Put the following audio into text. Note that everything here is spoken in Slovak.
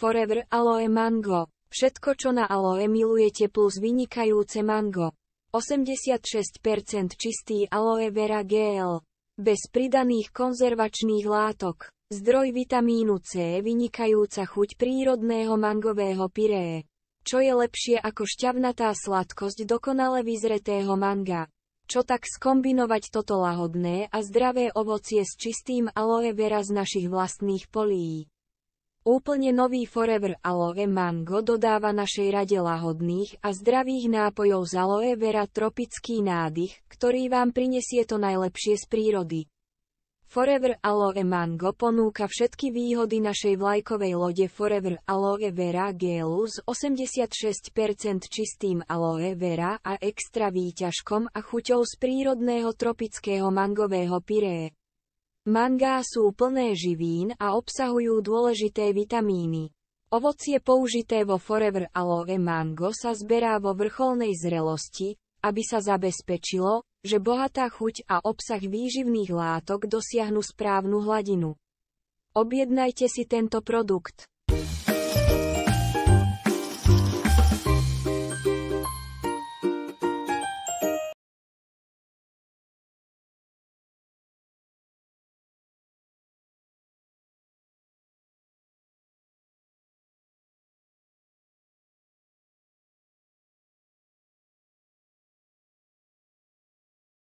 Forever Aloe Mango. Všetko, čo na aloe milujete plus vynikajúce mango. 86% čistý aloe vera gel. Bez pridaných konzervačných látok. Zdroj vitamínu C, vynikajúca chuť prírodného mangového pyré. Čo je lepšie ako šťavnatá sladkosť dokonale vyzretého manga? Čo tak skombinovať toto lahodné a zdravé ovocie s čistým aloe vera z našich vlastných polí? Úplne nový Forever Aloe Mango dodáva našej rade lahodných a zdravých nápojov z aloe vera tropický nádych, ktorý vám prinesie to najlepšie z prírody. Forever Aloe Mango ponúka všetky výhody našej vlajkovej lode Forever Aloe Vera Gelu s 86% čistým aloe vera a extra výťažkom a chuťou z prírodného tropického mangového pyré. Mangá sú plné živín a obsahujú dôležité vitamíny. Ovocie použité vo Forever Aloe Mango sa zberá vo vrcholnej zrelosti, aby sa zabezpečilo, že bohatá chuť a obsah výživných látok dosiahnu správnu hladinu. Objednajte si tento produkt.